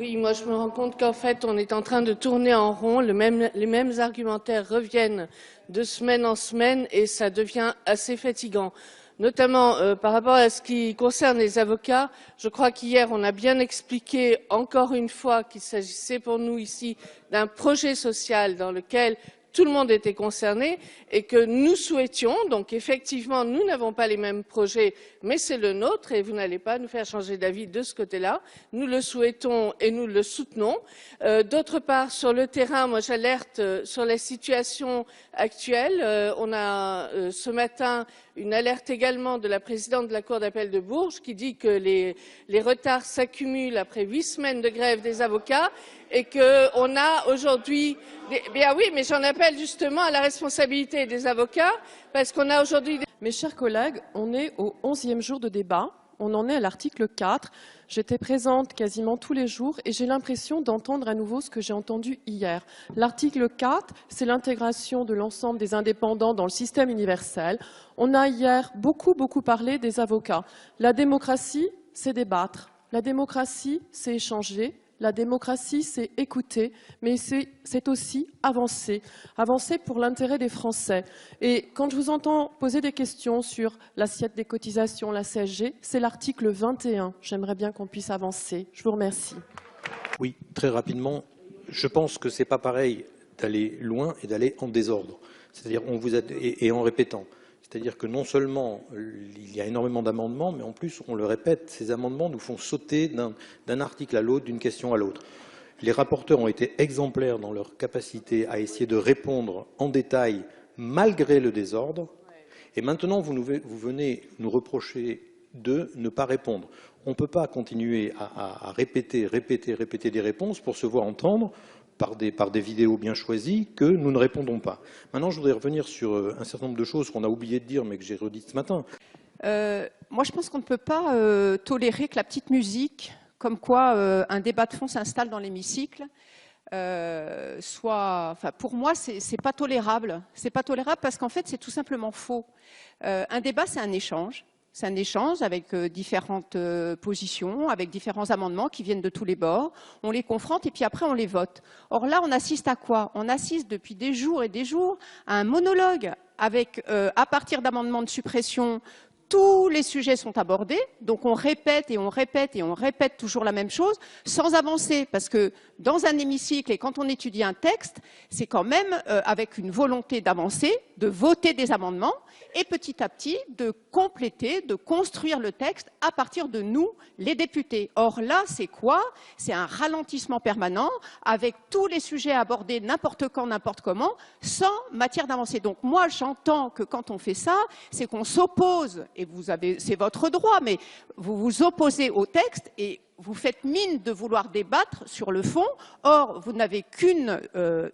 Oui, moi je me rends compte qu'en fait on est en train de tourner en rond, les mêmes argumentaires reviennent de semaine en semaine et ça devient assez fatigant. Notamment par rapport à ce qui concerne les avocats, je crois qu'hier on a bien expliqué encore une fois qu'il s'agissait pour nous ici d'un projet social dans lequel tout le monde était concerné et que nous souhaitions, donc effectivement nous n'avons pas les mêmes projets, mais c'est le nôtre et vous n'allez pas nous faire changer d'avis de ce côté-là. Nous le souhaitons et nous le soutenons. D'autre part, sur le terrain, moi j'alerte sur la situation actuelle. On a ce matin une alerte également de la présidente de la Cour d'appel de Bourges qui dit que les retards s'accumulent après 8 semaines de grève des avocats et qu'on a aujourd'hui... Bien oui, mais j'en appelle justement à la responsabilité des avocats parce qu'on a aujourd'hui... Mes chers collègues, on est au 11e jour de débat. On en est à l'article 4. J'étais présente quasiment tous les jours et j'ai l'impression d'entendre à nouveau ce que j'ai entendu hier. L'article 4, c'est l'intégration de l'ensemble des indépendants dans le système universel. On a hier beaucoup parlé des avocats. La démocratie, c'est débattre. La démocratie, c'est échanger. La démocratie, c'est écouter, mais c'est aussi avancer. Avancer pour l'intérêt des Français. Et quand je vous entends poser des questions sur l'assiette des cotisations, la CSG, c'est l'article 21. J'aimerais bien qu'on puisse avancer. Je vous remercie. Oui, très rapidement. Je pense que ce n'est pas pareil d'aller loin et d'aller en désordre. C'est-à-dire, et en répétant. C'est-à-dire que non seulement il y a énormément d'amendements, mais en plus, on le répète, ces amendements nous font sauter d'un article à l'autre, d'une question à l'autre. Les rapporteurs ont été exemplaires dans leur capacité à essayer de répondre en détail malgré le désordre. Et maintenant, vous venez nous reprocher de ne pas répondre. On ne peut pas continuer à répéter des réponses pour se voir entendre par des vidéos bien choisies que nous ne répondons pas. Maintenant, je voudrais revenir sur un certain nombre de choses qu'on a oublié de dire, mais que j'ai redites ce matin. Moi, je pense qu'on ne peut pas tolérer que la petite musique, comme quoi un débat de fond s'installe dans l'hémicycle, pour moi, c'est pas tolérable. C'est pas tolérable parce qu'en fait, c'est tout simplement faux. Un débat, c'est un échange. C'est un échange avec différentes positions, avec différents amendements qui viennent de tous les bords. On les confronte et puis après on les vote. Or là, on assiste à quoi? On assiste depuis des jours et des jours à un monologue avec, à partir d'amendements de suppression, tous les sujets sont abordés, donc on répète et on répète et on répète toujours la même chose sans avancer. Parce que dans un hémicycle et quand on étudie un texte, c'est quand même avec une volonté d'avancer, de voter des amendements et petit à petit de compléter, de construire le texte à partir de nous, les députés. Or là, c'est quoi? C'est un ralentissement permanent avec tous les sujets abordés n'importe quand, n'importe comment, sans matière d'avancée. Donc moi, j'entends que quand on fait ça, c'est qu'on s'oppose, et c'est votre droit, mais vous vous opposez au texte et vous faites mine de vouloir débattre sur le fond. Or, vous n'avez qu'une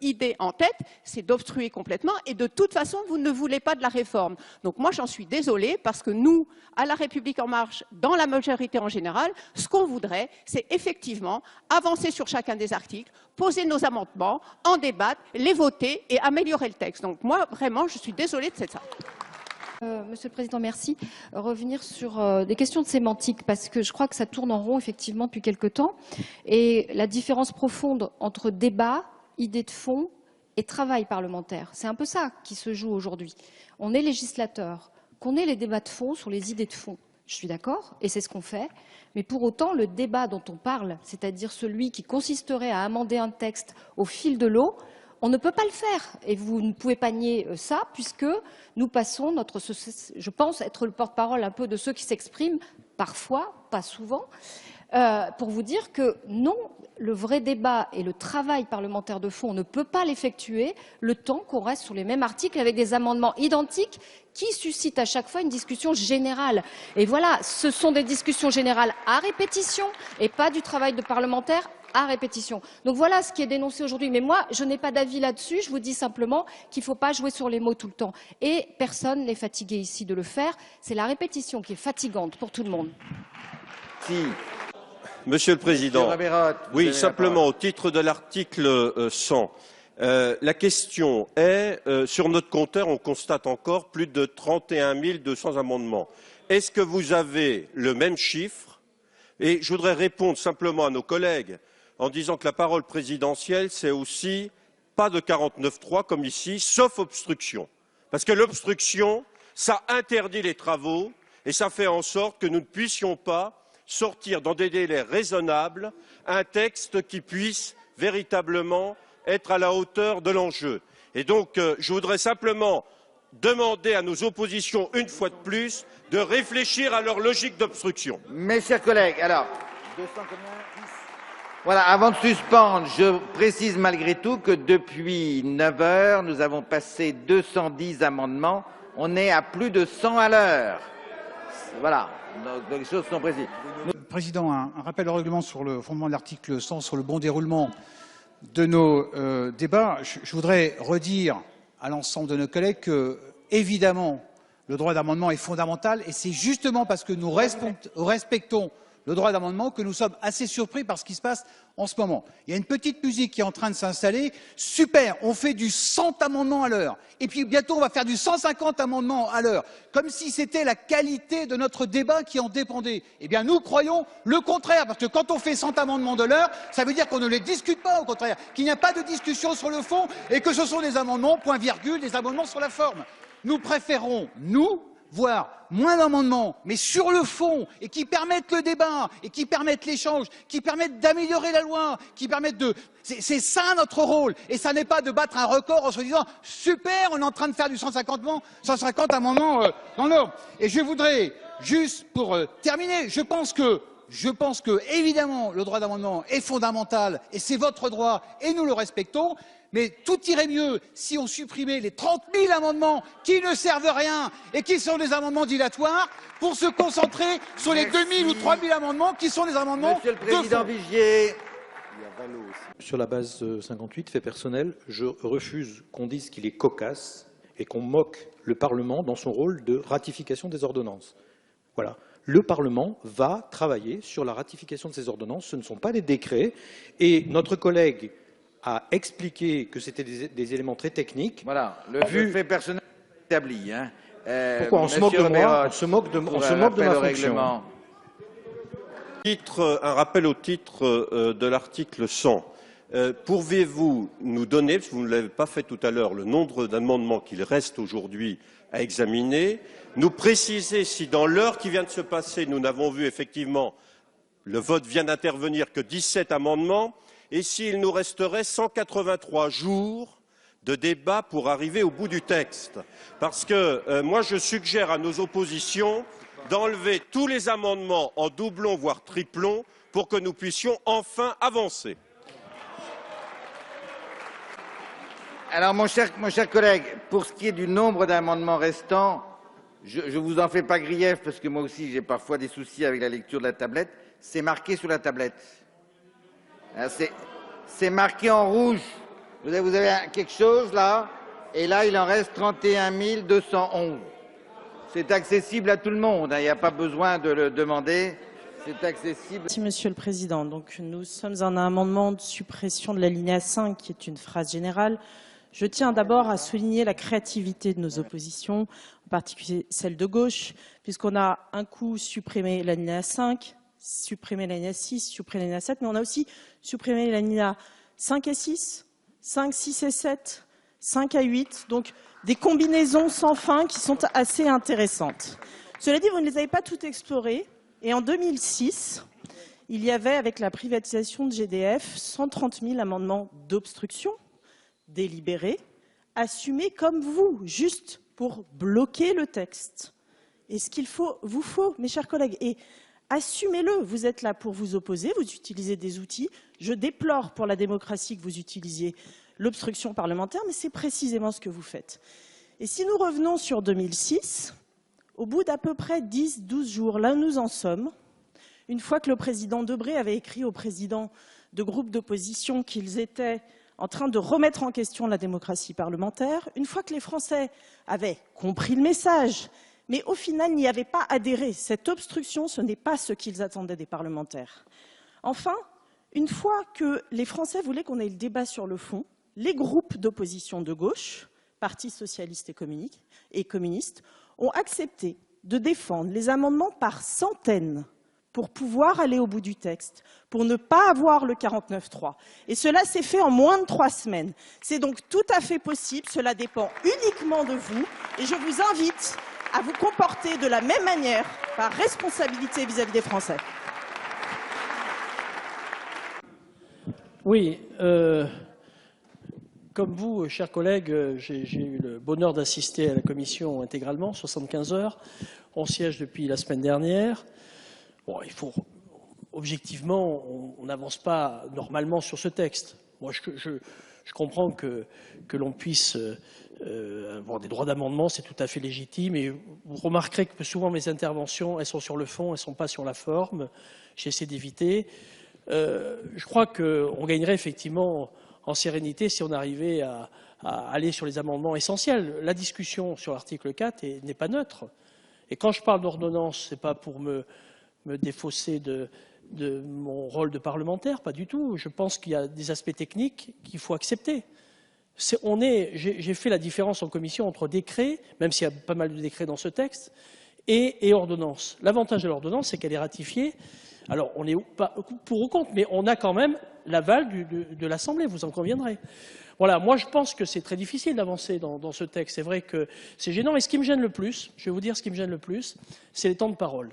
idée en tête, c'est d'obstruer complètement. Et de toute façon, vous ne voulez pas de la réforme. Donc moi, j'en suis désolée parce que nous, à La République En Marche, dans la majorité en général, ce qu'on voudrait, c'est effectivement avancer sur chacun des articles, poser nos amendements, en débattre, les voter et améliorer le texte. Donc moi, vraiment, je suis désolée de ça. Monsieur le Président, merci. Revenir sur des questions de sémantique, parce que je crois que ça tourne en rond, effectivement, depuis quelque temps. Et la différence profonde entre débat, idée de fond et travail parlementaire, c'est un peu ça qui se joue aujourd'hui. On est législateur, qu'on ait les débats de fond sur les idées de fond. Je suis d'accord, et c'est ce qu'on fait. Mais pour autant, le débat dont on parle, c'est-à-dire celui qui consisterait à amender un texte au fil de l'eau, on ne peut pas le faire. Et vous ne pouvez pas nier ça, puisque nous passons je pense être le porte-parole un peu de ceux qui s'expriment, parfois, pas souvent, pour vous dire que non, le vrai débat et le travail parlementaire de fond, on ne peut pas l'effectuer le temps qu'on reste sur les mêmes articles avec des amendements identiques qui suscitent à chaque fois une discussion générale. Et voilà, ce sont des discussions générales à répétition et pas du travail de parlementaire à répétition. Donc voilà ce qui est dénoncé aujourd'hui. Mais moi, je n'ai pas d'avis là-dessus. Je vous dis simplement qu'il ne faut pas jouer sur les mots tout le temps. Et personne n'est fatigué ici de le faire. C'est la répétition qui est fatigante pour tout le monde. Si. Monsieur le Président, oui, simplement au titre de l'article 100, la question est, sur notre compteur, on constate encore plus de 31 200 amendements. Est-ce que vous avez le même chiffre? Et je voudrais répondre simplement à nos collègues. en disant que la parole présidentielle, c'est aussi pas de 49.3 comme ici, sauf obstruction. Parce que l'obstruction, ça interdit les travaux et ça fait en sorte que nous ne puissions pas sortir dans des délais raisonnables un texte qui puisse véritablement être à la hauteur de l'enjeu. Et donc, je voudrais simplement demander à nos oppositions, une fois de plus, de réfléchir à leur logique d'obstruction. Mes chers collègues, alors, 200 combien ? Voilà, avant de suspendre, je précise malgré tout que depuis 9 heures, nous avons passé 210 amendements. On est à plus de 100 à l'heure. Voilà, donc les choses sont précises. Président, un rappel au règlement sur le fondement de l'article 100 sur le bon déroulement de nos débats. Je voudrais redire à l'ensemble de nos collègues que, évidemment, le droit d'amendement est fondamental et c'est justement parce que nous respectons le droit d'amendement que nous sommes assez surpris par ce qui se passe en ce moment. Il y a une petite musique qui est en train de s'installer. Super, on fait du 100 amendements à l'heure. Et puis bientôt, on va faire du 150 amendements à l'heure. Comme si c'était la qualité de notre débat qui en dépendait. Eh bien, nous croyons le contraire. Parce que quand on fait 100 amendements de l'heure, ça veut dire qu'on ne les discute pas, au contraire. Qu'il n'y a pas de discussion sur le fond et que ce sont des amendements, point virgule, des amendements sur la forme. Nous préférons, nous, voir moins d'amendements, mais sur le fond, et qui permettent le débat, et qui permettent l'échange, qui permettent d'améliorer la loi, qui permettent de... C'est ça notre rôle, et ça n'est pas de battre un record en se disant « Super, on est en train de faire du 150 amendements dans l'ordre ». Et je voudrais, juste pour terminer, je pense que, évidemment, le droit d'amendement est fondamental, et c'est votre droit, et nous le respectons, mais tout irait mieux si on supprimait les 30 000 amendements qui ne servent à rien et qui sont des amendements dilatoires pour se concentrer sur les 2 000 ou 3 000 amendements qui sont des amendements Monsieur le Président Vigier. Sur la base 58, fait personnel, je refuse qu'on dise qu'il est cocasse et qu'on moque le Parlement dans son rôle de ratification des ordonnances. Voilà. Le Parlement va travailler sur la ratification de ces ordonnances. Ce ne sont pas des décrets. Et notre collègue a expliqué que c'était des éléments très techniques. Voilà, le fait personnel établi. Hein. Pourquoi on se moque de moi? On se moque de ma fonction. Un rappel au titre de l'article 100. Pourriez-vous nous donner, parce que vous ne l'avez pas fait tout à l'heure, le nombre d'amendements qu'il reste aujourd'hui à examiner, nous préciser si dans l'heure qui vient de se passer, nous n'avons vu effectivement, le vote vient d'intervenir, que 17 amendements, et s'il nous resterait 183 jours de débat pour arriver au bout du texte. Parce que moi, je suggère à nos oppositions d'enlever tous les amendements en doublon, voire triplon, pour que nous puissions enfin avancer. Alors, mon cher collègue, pour ce qui est du nombre d'amendements restants, je vous en fais pas grief, parce que moi aussi, j'ai parfois des soucis avec la lecture de la tablette. C'est marqué sur la tablette. C'est marqué en rouge. Vous avez quelque chose là, et là il en reste 31 211. C'est accessible à tout le monde, il n'y a pas besoin de le demander. C'est accessible. Merci Monsieur le Président. Donc nous sommes en un amendement de suppression de l'alinéa 5 qui est une phrase générale. Je tiens d'abord à souligner la créativité de nos oppositions, en particulier celle de gauche, puisqu'on a un coup supprimé l'alinéa 5, supprimé l'alinéa 6, supprimé l'alinéa 7, mais on a aussi supprimé l'alinéa 5 et 6, 5, 6 et 7, 5 à 8, donc des combinaisons sans fin qui sont assez intéressantes. Cela dit, vous ne les avez pas toutes explorées, et en 2006, il y avait, avec la privatisation de GDF, 130 000 amendements d'obstruction délibérés, assumés comme vous, juste pour bloquer le texte. Et ce qu'il vous faut, mes chers collègues, et assumez-le, vous êtes là pour vous opposer, vous utilisez des outils. Je déplore pour la démocratie que vous utilisiez l'obstruction parlementaire, mais c'est précisément ce que vous faites. Et si nous revenons sur 2006, au bout d'à peu près 10-12 jours, là nous en sommes, une fois que le président Debré avait écrit aux présidents de groupes d'opposition qu'ils étaient en train de remettre en question la démocratie parlementaire, une fois que les Français avaient compris le message, mais au final n'y avaient pas adhéré. Cette obstruction, ce n'est pas ce qu'ils attendaient des parlementaires. Enfin, une fois que les Français voulaient qu'on ait le débat sur le fond, les groupes d'opposition de gauche, Parti socialiste et communiste, ont accepté de défendre les amendements par centaines pour pouvoir aller au bout du texte, pour ne pas avoir le 49.3. Et cela s'est fait en moins de 3 semaines. C'est donc tout à fait possible, cela dépend uniquement de vous, et je vous invite à vous comporter de la même manière, par responsabilité vis-à-vis des Français. Oui, comme vous, chers collègues, j'ai eu le bonheur d'assister à la commission intégralement, 75 heures. On siège depuis la semaine dernière. Bon, objectivement, on n'avance pas normalement sur ce texte. Moi, je comprends que l'on puisse avoir des droits d'amendement, c'est tout à fait légitime. Et vous remarquerez que souvent mes interventions, elles sont sur le fond, elles ne sont pas sur la forme. J'essaie d'éviter. Je crois qu'on gagnerait effectivement en sérénité si on arrivait à aller sur les amendements essentiels. La discussion sur l'article 4 n'est pas neutre. Et quand je parle d'ordonnance, ce n'est pas pour me défausser de mon rôle de parlementaire, pas du tout. Je pense qu'il y a des aspects techniques qu'il faut accepter. J'ai fait la différence en commission entre décret, même s'il y a pas mal de décrets dans ce texte, et ordonnance. L'avantage de l'ordonnance, c'est qu'elle est ratifiée. Alors, on n'est pas pour ou contre, mais on a quand même l'aval de l'Assemblée, vous en conviendrez. Voilà, moi je pense que c'est très difficile d'avancer dans ce texte. C'est vrai que c'est gênant, et ce qui me gêne le plus, je vais vous dire ce qui me gêne le plus, c'est les temps de parole.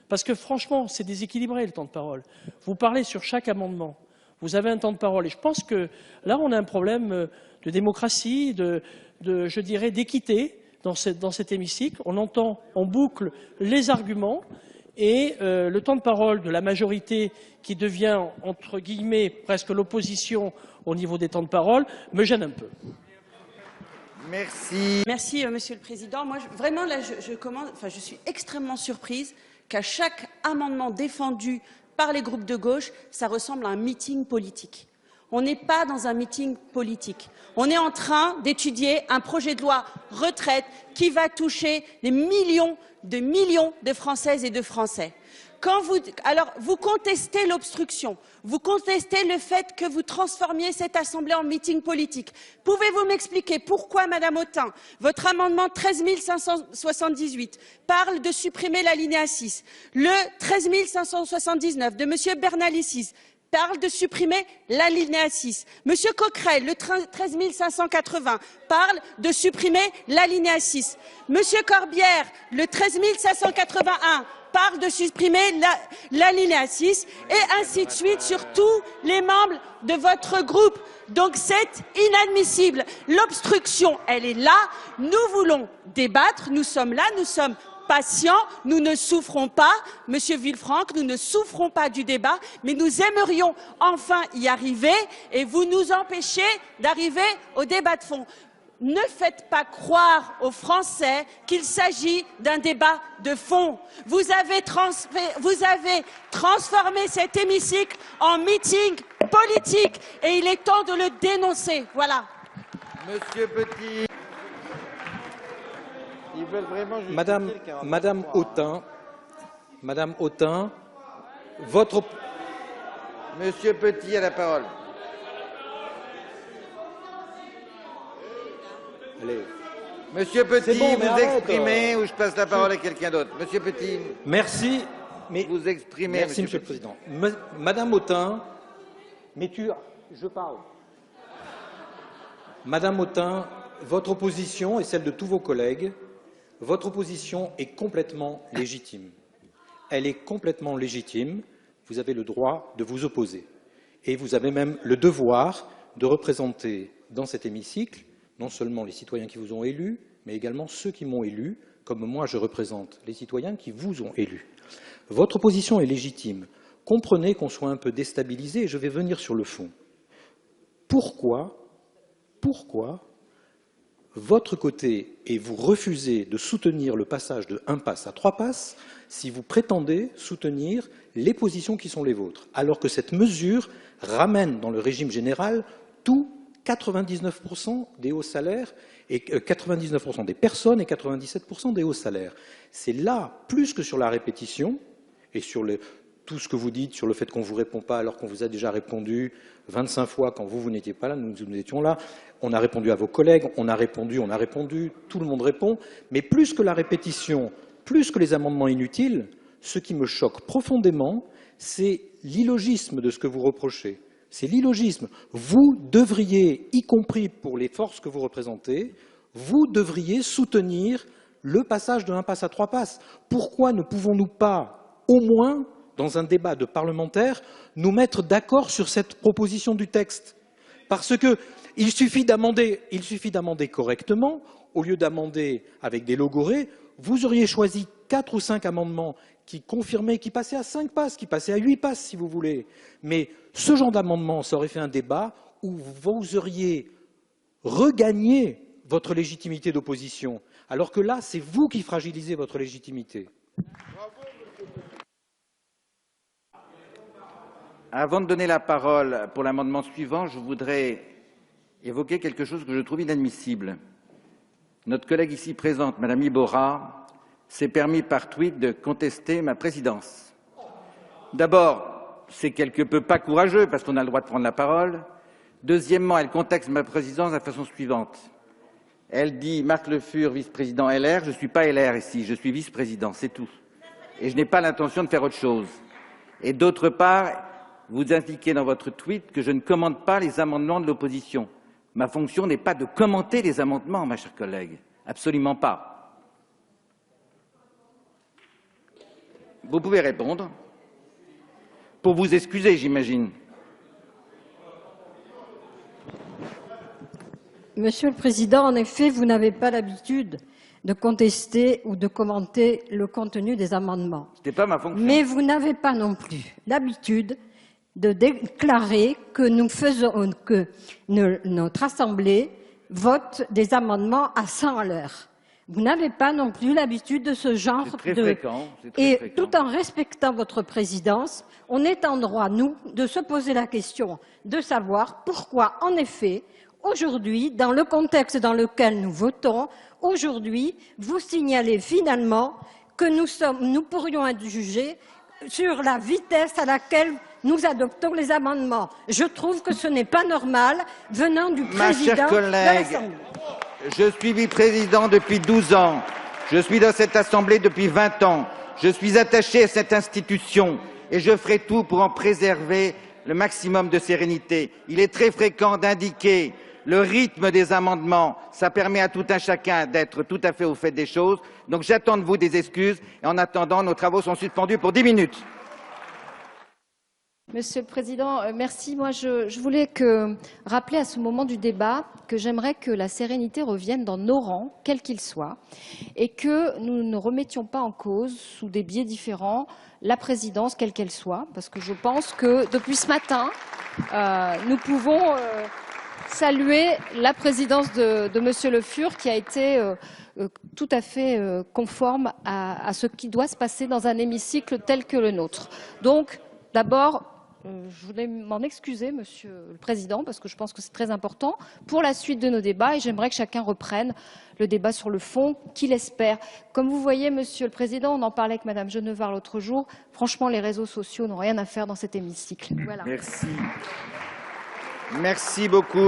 Parce que franchement, c'est déséquilibré le temps de parole. Vous parlez sur chaque amendement, vous avez un temps de parole. Et je pense que là, on a un problème de démocratie, je dirais, d'équité dans cet hémicycle. On entend en boucle les arguments et le temps de parole de la majorité qui devient, entre guillemets, presque l'opposition au niveau des temps de parole, me gêne un peu. Merci. Merci, Monsieur le Président. Moi, vraiment, là, je suis extrêmement surprise qu'à chaque amendement défendu par les groupes de gauche, ça ressemble à un meeting politique. On n'est pas dans un meeting politique. On est en train d'étudier un projet de loi retraite qui va toucher des millions de Françaises et de Français. Alors, vous contestez l'obstruction, vous contestez le fait que vous transformiez cette Assemblée en meeting politique. Pouvez-vous m'expliquer pourquoi, Madame Autain, votre amendement 13 578 parle de supprimer l'alinéa 6, le 13 579 de Monsieur Bernalicis parle de supprimer l'alinéa 6. Monsieur Coquerel, le 13 580, parle de supprimer l'alinéa 6. Monsieur Corbière, le 13 581, parle de supprimer l'alinéa 6, et ainsi de suite sur tous les membres de votre groupe. Donc c'est inadmissible. L'obstruction, elle est là. Nous voulons débattre, nous sommes là, nous sommes patients, nous ne souffrons pas, Monsieur Villefranc, nous ne souffrons pas du débat, mais nous aimerions enfin y arriver, et vous nous empêchez d'arriver au débat de fond. Ne faites pas croire aux Français qu'il s'agit d'un débat de fond. Vous avez transformé cet hémicycle en meeting politique, et il est temps de le dénoncer. Voilà. Monsieur Petit. Ils veulent vraiment Madame Autain, votre... Monsieur Petit a la parole. Allez. Monsieur Petit, bon, vous exprimez ou je passe la parole à quelqu'un d'autre. Monsieur Petit. Merci. Mais vous exprimez. Merci, Monsieur le Président. Madame Autain, je parle. Madame Autain, votre opposition et celle de tous vos collègues, votre opposition est complètement légitime. Elle est complètement légitime. Vous avez le droit de vous opposer. Et vous avez même le devoir de représenter dans cet hémicycle non seulement les citoyens qui vous ont élus, mais également ceux qui m'ont élu, comme moi je représente les citoyens qui vous ont élu. Votre opposition est légitime. Comprenez qu'on soit un peu déstabilisé, et je vais venir sur le fond. Pourquoi votre côté et vous refusez de soutenir le passage de 1 pass à 3 passes si vous prétendez soutenir les positions qui sont les vôtres, alors que cette mesure ramène dans le régime général tout 99% des hauts salaires et 99% des personnes et 97% des hauts salaires. C'est là, plus que sur la répétition et sur tout ce que vous dites sur le fait qu'on ne vous répond pas alors qu'on vous a déjà répondu 25 fois quand vous n'étiez pas là, nous étions là. On a répondu à vos collègues, on a répondu, tout le monde répond. Mais plus que la répétition, plus que les amendements inutiles, ce qui me choque profondément, c'est l'illogisme de ce que vous reprochez. C'est l'illogisme. Vous devriez, y compris pour les forces que vous représentez, vous devriez soutenir le passage de 1 pass à 3 passes. Pourquoi ne pouvons-nous pas, au moins, dans un débat de parlementaires, nous mettre d'accord sur cette proposition du texte? Parce qu'il suffit d'amender correctement, au lieu d'amender avec des logorées, vous auriez choisi 4 ou 5 amendements qui confirmaient, qui passaient à 5 passes, qui passaient à 8 passes, si vous voulez. Mais ce genre d'amendement, ça aurait fait un débat où vous auriez regagné votre légitimité d'opposition, alors que là, c'est vous qui fragilisez votre légitimité. Avant de donner la parole pour l'amendement suivant, je voudrais évoquer quelque chose que je trouve inadmissible. Notre collègue ici présente, Madame Iborra, s'est permis par tweet de contester ma présidence. D'abord, c'est quelque peu pas courageux parce qu'on a le droit de prendre la parole. Deuxièmement, elle contexte ma présidence de la façon suivante. Elle dit Marc Le Fur, vice-président LR. Je ne suis pas LR ici, je suis vice-président, c'est tout. Et je n'ai pas l'intention de faire autre chose. Et d'autre part, vous indiquez dans votre tweet que je ne commente pas les amendements de l'opposition. Ma fonction n'est pas de commenter les amendements, ma chère collègue. Absolument pas. Vous pouvez répondre. Pour vous excuser, j'imagine. Monsieur le Président, en effet, vous n'avez pas l'habitude de contester ou de commenter le contenu des amendements. Ce n'est pas ma fonction. Mais vous n'avez pas non plus l'habitude de déclarer que notre Assemblée vote des amendements à 100 à l'heure. Vous n'avez pas non plus l'habitude de ce genre de... Fréquent, et fréquent. Tout en respectant votre présidence, on est en droit, nous, de se poser la question de savoir pourquoi, en effet, aujourd'hui, dans le contexte dans lequel nous votons, aujourd'hui, vous signalez finalement que nous pourrions être jugés sur la vitesse à laquelle nous adoptons les amendements. Je trouve que ce n'est pas normal venant du président chère collègue, de l'Assemblée. Je suis vice-président depuis 12 ans. Je suis dans cette Assemblée depuis 20 ans. Je suis attaché à cette institution et je ferai tout pour en préserver le maximum de sérénité. Il est très fréquent d'indiquer le rythme des amendements. Ça permet à tout un chacun d'être tout à fait au fait des choses. Donc j'attends de vous des excuses et en attendant, nos travaux sont suspendus pour 10 minutes. Monsieur le Président, merci. Moi, je voulais rappeler à ce moment du débat que j'aimerais que la sérénité revienne dans nos rangs, quels qu'ils soient, et que nous ne remettions pas en cause, sous des biais différents, la présidence, quelle qu'elle soit, parce que je pense que depuis ce matin, nous pouvons saluer la présidence de Monsieur Le Fur, qui a été tout à fait conforme à ce qui doit se passer dans un hémicycle tel que le nôtre. Donc, d'abord, je voulais m'en excuser, Monsieur le Président, parce que je pense que c'est très important pour la suite de nos débats et j'aimerais que chacun reprenne le débat sur le fond qu'il espère. Comme vous voyez, Monsieur le Président, on en parlait avec Madame Genevard l'autre jour, franchement, les réseaux sociaux n'ont rien à faire dans cet hémicycle. Voilà. Merci. Merci beaucoup.